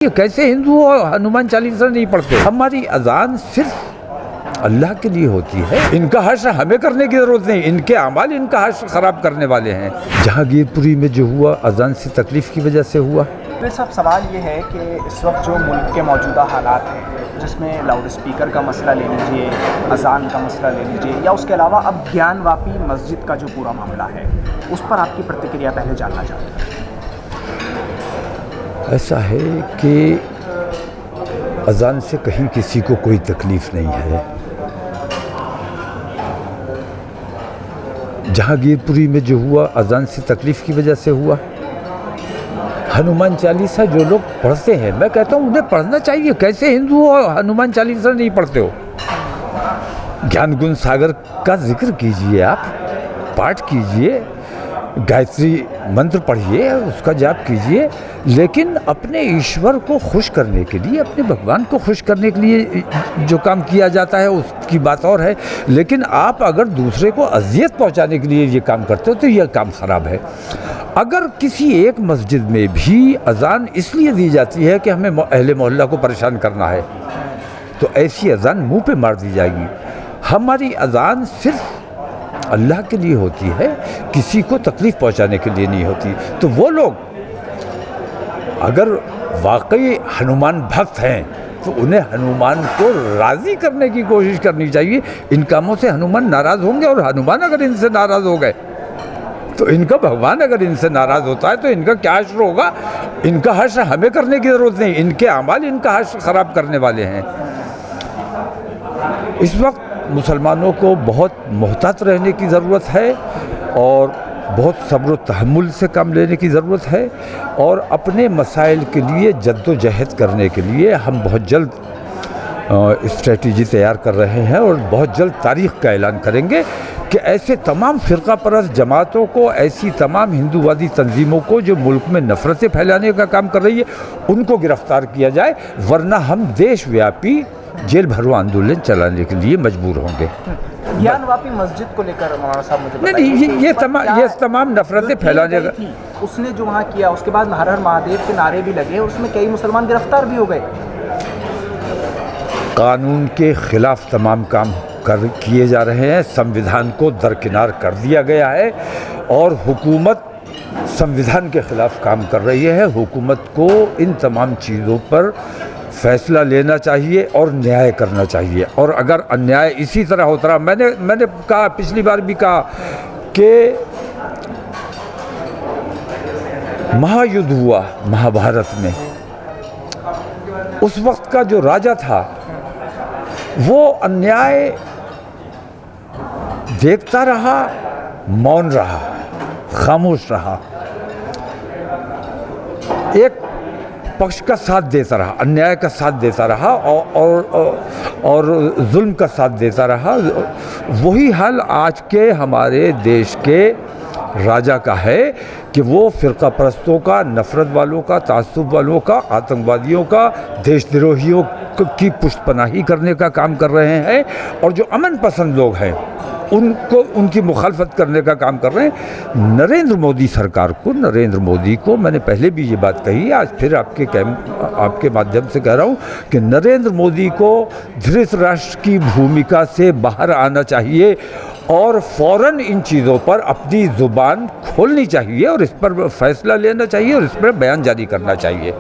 ये कैसे हिंदू हनुमान चालीसा नहीं पढ़ते। हमारी अजान सिर्फ अल्लाह के लिए होती है। इनका हश्र हमें करने की ज़रूरत नहीं, इनके अमाल इनका हश्र ख़राब करने वाले हैं। जहांगीरपुरी में जो हुआ अजान से तकलीफ़ की वजह से हुआ। मेरे साहब सवाल ये है कि इस वक्त जो मुल्क के मौजूदा हालात हैं, जिसमें लाउड स्पीकर का मसला ले लीजिए, अजान का मसला ले लीजिए, या उसके अलावा अब ज्ञानवापी मस्जिद का जो पूरा मामला है, उस पर आपकी प्रतिक्रिया पहले जानना चाहते हैं। ऐसा है कि अजान से कहीं किसी को कोई तकलीफ़ नहीं है। जहांगीरपुरी में जो हुआ अजान से तकलीफ़ की वजह से हुआ। हनुमान चालीसा जो लोग पढ़ते हैं, मैं कहता हूँ उन्हें पढ़ना चाहिए। कैसे हिंदू हो हनुमान चालीसा नहीं पढ़ते हो? ज्ञान गुण सागर का जिक्र कीजिए, आप पाठ कीजिए, गायत्री मंत्र पढ़िए, उसका जाप कीजिए, लेकिन अपने ईश्वर को खुश करने के लिए, अपने भगवान को खुश करने के लिए जो काम किया जाता है उसकी बात और है। लेकिन आप अगर दूसरे को अजियत पहुंचाने के लिए ये काम करते हो तो यह काम ख़राब है। अगर किसी एक मस्जिद में भी अजान इसलिए दी जाती है कि हमें अहले मोहल्ला को परेशान करना है, तो ऐसी अजान मुंह पे मार दी जाएगी। हमारी अजान सिर्फ अल्लाह के लिए होती है, किसी को तकलीफ़ पहुंचाने के लिए नहीं होती। तो वो लोग अगर वाकई हनुमान भक्त हैं तो उन्हें हनुमान को राज़ी करने की कोशिश करनी चाहिए। इन कामों से हनुमान नाराज़ होंगे, और हनुमान अगर इनसे नाराज़ हो गए तो इनका भगवान अगर इनसे नाराज़ होता है तो इनका क्या हश्र होगा। इनका हश्र हमें करने की ज़रूरत नहीं, इनके अमाल इनका हश्र ख़राब करने वाले हैं। इस वक्त मुसलमानों को बहुत मोहतात रहने की ज़रूरत है, और बहुत सब्र तहम्मुल से काम लेने की ज़रूरत है, और अपने मसाइल के लिए जद्दोजहद करने के लिए हम बहुत जल्द स्ट्रेटजी तैयार कर रहे हैं, और बहुत जल्द तारीख़ का ऐलान करेंगे कि ऐसे तमाम फ़िरका परस्त जमातों को, ऐसी तमाम हिंदूवादी तंजीमों को जो मुल्क में नफ़रतें फैलाने का काम कर रही है, उनको गिरफ़्तार किया जाए, वरना हम देशव्यापी जेल भरो आंदोलन चलाने के लिए मजबूर होंगे। ज्ञानवापी मस्जिद को लेकर मौलाना साहब मुझे नहीं, ये तमाम नफ़रतें फैलाने का उसने जो वहाँ किया, उसके बाद हर हर महादेव के नारे भी लगे, उसमें कई मुसलमान गिरफ्तार भी हो गए। कानून के ख़िलाफ़ तमाम काम किए जा रहे हैं, संविधान को दरकिनार कर दिया गया है, और हुकूमत संविधान के ख़िलाफ़ काम कर रही है। हुकूमत को इन तमाम चीज़ों पर फैसला लेना चाहिए और न्याय करना चाहिए। और अगर अन्याय इसी तरह होता रहा, मैंने कहा, पिछली बार भी कहा कि महायुद्ध हुआ महाभारत में, उस वक्त का जो राजा था वो अन्याय देखता रहा, मौन रहा, खामोश रहा, एक पक्ष का साथ देता रहा, अन्याय का साथ देता रहा, और जुल्म का साथ देता रहा। वही हाल आज के हमारे देश के राजा का है कि वो फ़िरका परस्तों का, नफ़रत वालों का, तासुब वालों का, आतंकवादियों का, देशद्रोहियों की पुष्टपनाही करने का काम कर रहे हैं, और जो अमन पसंद लोग हैं उनको, उनकी मुखालफत करने का काम कर रहे हैं। नरेंद्र मोदी सरकार को, नरेंद्र मोदी को, मैंने पहले भी ये बात कही, आज फिर आपके माध्यम से कह रहा हूँ कि नरेंद्र मोदी को धृतराष्ट्र की भूमिका से बाहर आना चाहिए, और फ़ौरन इन चीज़ों पर अपनी ज़ुबान खोलनी चाहिए, और इस पर फैसला लेना चाहिए, और इस पर बयान जारी करना चाहिए।